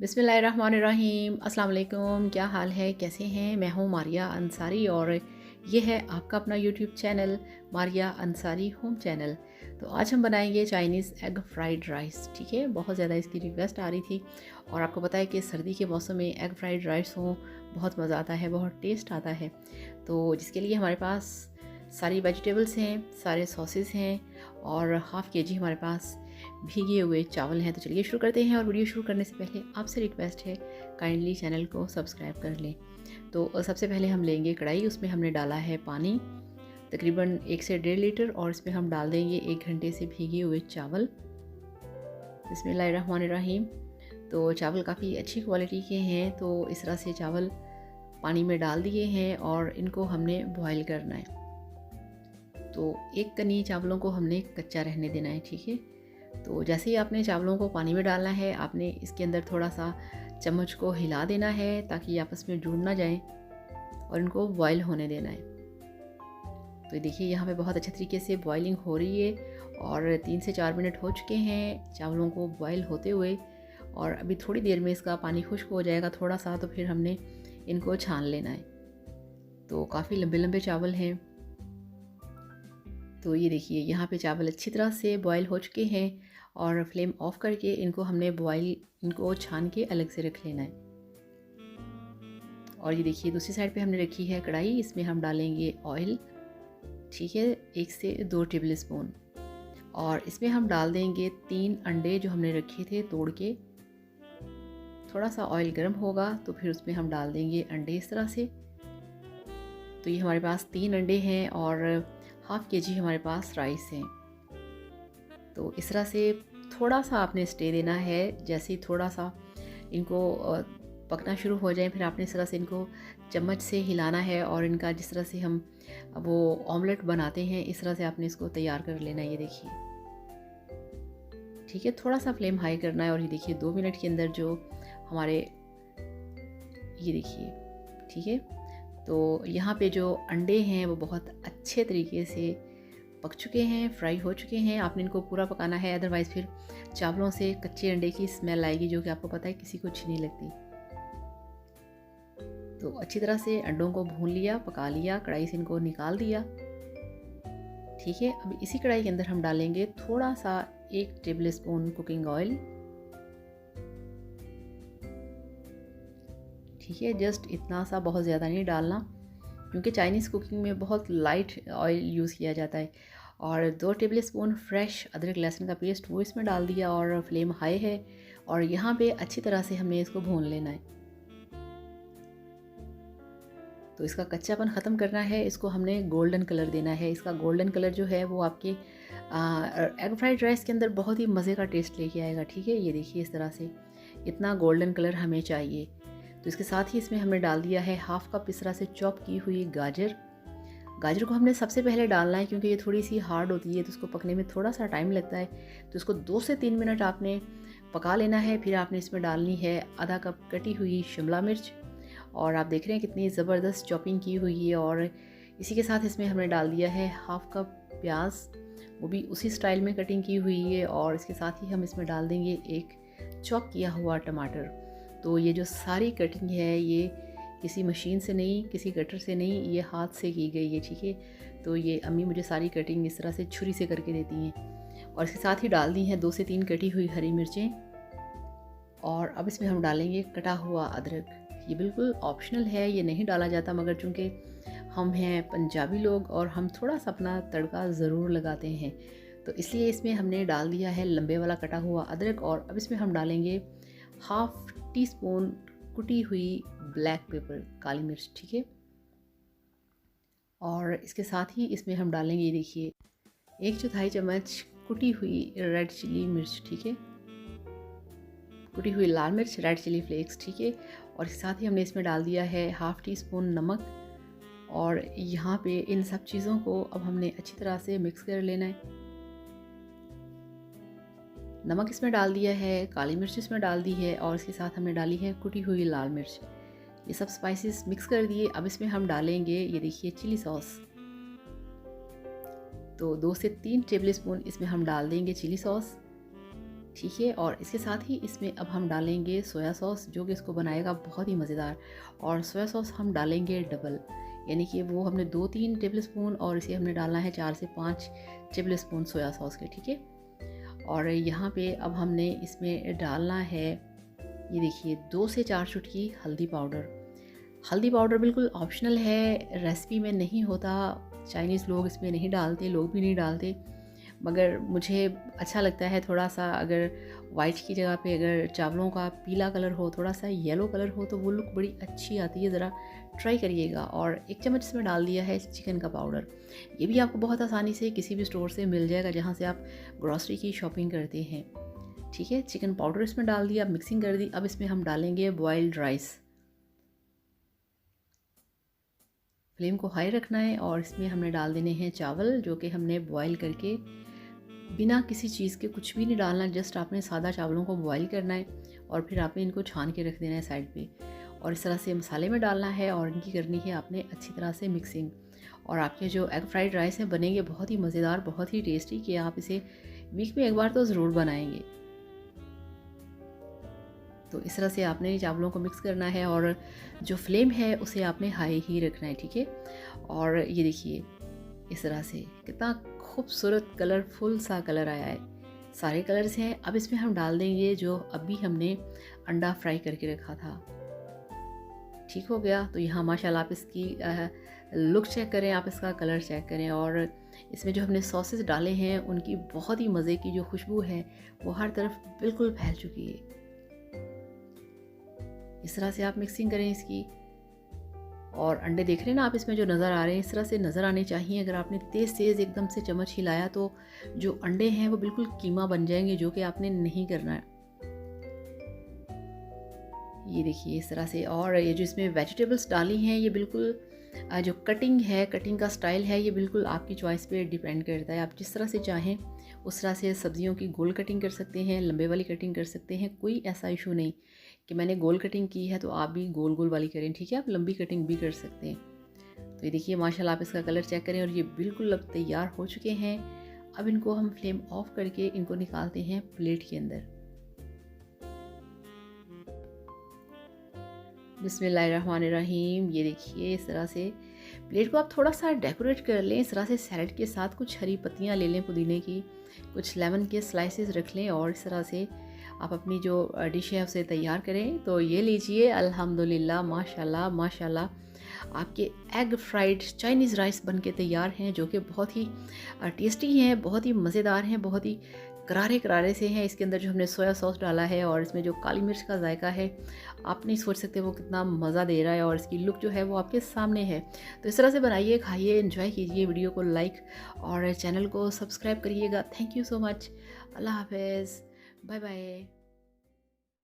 बिस्मिल्लाहिर्रहमानिर्रहीम। अस्सलाम वालेकुम। क्या हाल है, कैसे हैं? मैं हूँ मारिया अंसारी और ये है आपका अपना YouTube channel Maria Ansari home channel. तो आज हम बनाएंगे चाइनीज़ एग फ्राइड राइस। ठीक है, बहुत ज़्यादा इसकी रिक्वेस्ट आ रही थी और आपको पता है कि सर्दी के मौसम में एग फ्राइड राइस हो बहुत मज़ा आता है, बहुत टेस्ट आता है। तो जिसके लिए हमारे पास सारी वेजिटेबल्स हैं, सारे सॉसेस हैं और हाफ़ केजी हमारे पास भीगे हुए चावल हैं। तो चलिए शुरू करते हैं। और वीडियो शुरू करने से पहले आपसे रिक्वेस्ट है, काइंडली चैनल को सब्सक्राइब कर लें। तो सबसे पहले हम लेंगे कढ़ाई, उसमें हमने डाला है पानी तकरीबन 1 से 1.5 लीटर और इसमें हम डाल देंगे 1 घंटे से भीगे हुए चावल। बिस्मिल्लाहिर्रहमानिर्रहीम। तो चावल काफ़ी अच्छी क्वालिटी के हैं, तो इस तरह से चावल पानी में डाल दिए हैं और इनको हमने बॉयल करना है। तो एक कनी चावलों को हमने कच्चा रहने देना है। ठीक है, तो जैसे ही आपने चावलों को पानी में डालना है, आपने इसके अंदर थोड़ा सा चम्मच को हिला देना है ताकि आपस में जुड़ ना जाएं और इनको बॉयल होने देना है। तो देखिए यहाँ पे बहुत अच्छे तरीके से बॉइलिंग हो रही है और 3 से 4 मिनट हो चुके हैं चावलों को बॉयल होते हुए। और अभी थोड़ी देर में इसका पानी खुश्क हो जाएगा थोड़ा सा, तो फिर हमने इनको छान लेना है। तो काफ़ी लंबे लंबे चावल हैं। तो ये देखिए यहाँ पे चावल अच्छी तरह से बॉयल हो चुके हैं और फ्लेम ऑफ करके इनको छान के अलग से रख लेना है। और ये देखिए दूसरी साइड पे हमने रखी है कढ़ाई, इसमें हम डालेंगे ऑयल। ठीक है, 1 से 2 टेबल स्पून और इसमें हम डाल देंगे 3 अंडे जो हमने रखे थे तोड़ के। थोड़ा सा ऑयल गर्म होगा तो फिर उसमें हम डाल देंगे अंडे इस तरह से। तो ये हमारे पास 3 अंडे हैं और हाफ़ केजी हमारे पास राइस हैं। तो इस तरह से थोड़ा सा आपने स्टे देना है। जैसे ही थोड़ा सा इनको पकना शुरू हो जाए, फिर आपने इस तरह से इनको चम्मच से हिलाना है और इनका जिस तरह से हम वो ऑमलेट बनाते हैं इस तरह से आपने इसको तैयार कर लेना है। ये देखिए, ठीक है, थोड़ा सा फ्लेम हाई करना है। और ये देखिए 2 मिनट के अंदर जो हमारे ये देखिए, ठीक है, तो यहाँ पे जो अंडे हैं वो बहुत अच्छे तरीके से पक चुके हैं, फ्राई हो चुके हैं। आपने इनको पूरा पकाना है, अदरवाइज़ फिर चावलों से कच्चे अंडे की स्मेल आएगी जो कि आपको पता है किसी को अच्छी नहीं लगती। तो अच्छी तरह से अंडों को भून लिया, पका लिया, कढ़ाई से इनको निकाल दिया। ठीक है, अब इसी कढ़ाई के अंदर हम डालेंगे थोड़ा सा 1 टेबल स्पून कुकिंग ऑयल। ठीक है, जस्ट इतना सा, बहुत ज़्यादा नहीं डालना क्योंकि चाइनीज़ कुकिंग में बहुत लाइट ऑयल यूज़ किया जाता है। और 2 टेबल स्पून फ्रेश अदरक लहसुन का पेस्ट वो इसमें डाल दिया और फ्लेम हाई है और यहाँ पे अच्छी तरह से हमने इसको भून लेना है। तो इसका कच्चापन ख़त्म करना है, इसको हमने गोल्डन कलर देना है। इसका गोल्डन कलर जो है वो आपके एग फ्राइड राइस के अंदर बहुत ही मज़े का टेस्ट लेके आएगा। ठीक है, ये देखिए इस तरह से इतना गोल्डन कलर हमें चाहिए। तो इसके साथ ही इसमें हमने डाल दिया है हाफ़ कप इस तरह से चॉप की हुई गाजर। गाजर को हमने सबसे पहले डालना है क्योंकि ये थोड़ी सी हार्ड होती है, तो उसको पकने में थोड़ा सा टाइम लगता है। तो इसको 2 से 3 मिनट आपने पका लेना है। फिर आपने इसमें डालनी है आधा कप कटी हुई शिमला मिर्च और आप देख रहे हैं कितनी ज़बरदस्त चॉपिंग की हुई है। और इसी के साथ इसमें हमने डाल दिया है हाफ़ कप प्याज, वो भी उसी स्टाइल में कटिंग की हुई है। और इसके साथ ही हम इसमें डाल देंगे 1 चॉप किया हुआ टमाटर। तो ये जो सारी कटिंग है ये किसी मशीन से नहीं, किसी कटर से नहीं, ये हाथ से की गई है। ठीक है, तो ये अम्मी मुझे सारी कटिंग इस तरह से छुरी से करके देती हैं। और इसके साथ ही डाल दी हैं 2 से 3 कटी हुई हरी मिर्चें। और अब इसमें हम डालेंगे कटा हुआ अदरक। ये बिल्कुल ऑप्शनल है, ये नहीं डाला जाता, मगर चूँकि हम हैं पंजाबी लोग और हम थोड़ा सा अपना तड़का ज़रूर लगाते हैं, तो इसलिए इसमें हमने डाल दिया है लंबे वाला कटा हुआ अदरक। और अब इसमें हम डालेंगे हाफ़ टी स्पून कुटी हुई ब्लैक पेपर, काली मिर्च। ठीक है, और इसके साथ ही इसमें हम डालेंगे, ये देखिए, 1/4 चम्मच कुटी हुई रेड चिली मिर्च। ठीक है, कुटी हुई लाल मिर्च, रेड चिली फ्लेक्स। ठीक है, और इसके साथ ही हमने इसमें डाल दिया है हाफ़ टी स्पून नमक। और यहाँ पे इन सब चीज़ों को अब हमने अच्छी तरह से मिक्स कर लेना है। नमक इसमें डाल दिया है, काली मिर्च इसमें डाल दी है और इसके साथ हमने डाली है कुटी हुई लाल मिर्च। ये सब स्पाइसेस मिक्स कर दिए। अब इसमें हम डालेंगे, ये देखिए, चिली सॉस। तो 2 से 3 टेबल स्पून इसमें हम डाल देंगे चिली सॉस। ठीक है। और इसके साथ ही इसमें अब हम डालेंगे सोया सॉस, जो कि इसको बनाएगा बहुत ही मज़ेदार। और सोया सॉस हम डालेंगे डबल, यानी कि वो हमने 2-3 टेबल स्पून और इसे हमने डालना है 4 से 5 टेबल स्पून सोया सॉस के, ठीक है। और यहाँ पे अब हमने इसमें डालना है, ये देखिए 2 से 4 चुटकी हल्दी पाउडर। हल्दी पाउडर बिल्कुल ऑप्शनल है, रेसिपी में नहीं होता, चाइनीज़ लोग इसमें नहीं डालते, लोग भी नहीं डालते, मगर मुझे अच्छा लगता है थोड़ा सा। अगर वाइट की जगह पे अगर चावलों का पीला कलर हो, थोड़ा सा येलो कलर हो, तो वो लुक बड़ी अच्छी आती है, ज़रा ट्राई करिएगा। और 1 चम्मच इसमें डाल दिया है चिकन का पाउडर। ये भी आपको बहुत आसानी से किसी भी स्टोर से मिल जाएगा जहाँ से आप ग्रॉसरी की शॉपिंग करते हैं, ठीक है। चिकन पाउडर इसमें डाल दिया, मिक्सिंग कर दी। अब इसमें हम डालेंगे बॉइल्ड राइस। फ्लेम को हाई रखना है और इसमें हमने डाल देने हैं चावल, जो कि हमने बॉईल करके, बिना किसी चीज़ के, कुछ भी नहीं डालना, जस्ट आपने सादा चावलों को बॉईल करना है और फिर आपने इनको छान के रख देना है साइड पे। और इस तरह से मसाले में डालना है और इनकी करनी है आपने अच्छी तरह से मिक्सिंग। और आपके जो एग फ्राइड राइस हैं बनेंगे बहुत ही मज़ेदार, बहुत ही टेस्टी, कि आप इसे वीक में एक बार तो ज़रूर बनाएंगे। तो इस तरह से आपने चावलों को मिक्स करना है और जो फ्लेम है उसे आपने हाई ही रखना है, ठीक है। और ये देखिए इस तरह से कितना खूबसूरत कलरफुल सा कलर आया है, सारे कलर्स हैं। अब इसमें हम डाल देंगे जो अभी हमने अंडा फ्राई करके रखा था, ठीक हो गया। तो यहाँ माशाल्लाह आप इसकी लुक चेक करें, आप इसका कलर चेक करें। और इसमें जो हमने सॉसेस डाले हैं उनकी बहुत ही मज़े की जो खुशबू है वो हर तरफ बिल्कुल फैल चुकी है। इस तरह से आप मिक्सिंग करें इसकी। और अंडे देख रहे हैं ना आप, इसमें जो नज़र आ रहे हैं इस तरह से नज़र आने चाहिए। अगर आपने तेज़ एकदम से चम्मच हिलाया तो जो अंडे हैं वो बिल्कुल कीमा बन जाएंगे, जो कि आपने नहीं करना है। ये देखिए इस तरह से। और ये जो इसमें वेजिटेबल्स डाली हैं ये बिल्कुल जो कटिंग है, कटिंग का स्टाइल है, ये बिल्कुल आपकी चॉइस पे डिपेंड करता है। आप जिस तरह से चाहें उस तरह से सब्जियों की गोल कटिंग कर सकते हैं, लंबे वाली कटिंग कर सकते हैं, कोई ऐसा इशू नहीं कि मैंने गोल कटिंग की है तो आप भी गोल गोल वाली करें, ठीक है। आप लंबी कटिंग भी कर सकते हैं। तो ये देखिए माशाल्लाह आप इसका कलर चेक करें और ये बिल्कुल अब तैयार हो चुके हैं। अब इनको हम फ्लेम ऑफ करके इनको निकालते हैं प्लेट के अंदर। बिस्मिल्लाहिर्रहमानिर्रहीम। ये देखिए इस तरह से प्लेट को आप थोड़ा सा डेकोरेट कर लें, इस तरह से सैलड के साथ कुछ हरी पत्तियां ले लें पुदीने की, कुछ लेमन के स्लाइसेस रख लें और इस तरह से आप अपनी जो डिश है उसे तैयार करें। तो ये लीजिए अल्हम्दुलिल्लाह, माशाल्लाह माशाल्लाह, आपके एग फ्राइड चाइनीज़ राइस बन के तैयार हैं, जो कि बहुत ही टेस्टी हैं, बहुत ही मज़ेदार हैं, बहुत ही करारे करारे से हैं। इसके अंदर जो हमने सोया सॉस डाला है और इसमें जो काली मिर्च का जायका है, आप नहीं सोच सकते वो कितना मज़ा दे रहा है। और इसकी लुक जो है वो आपके सामने है। तो इस तरह से बनाइए, खाइए, एंजॉय कीजिए। वीडियो को लाइक और चैनल को सब्सक्राइब करिएगा। Thank you so much. अल्लाह हाफिज़, बाय बाय।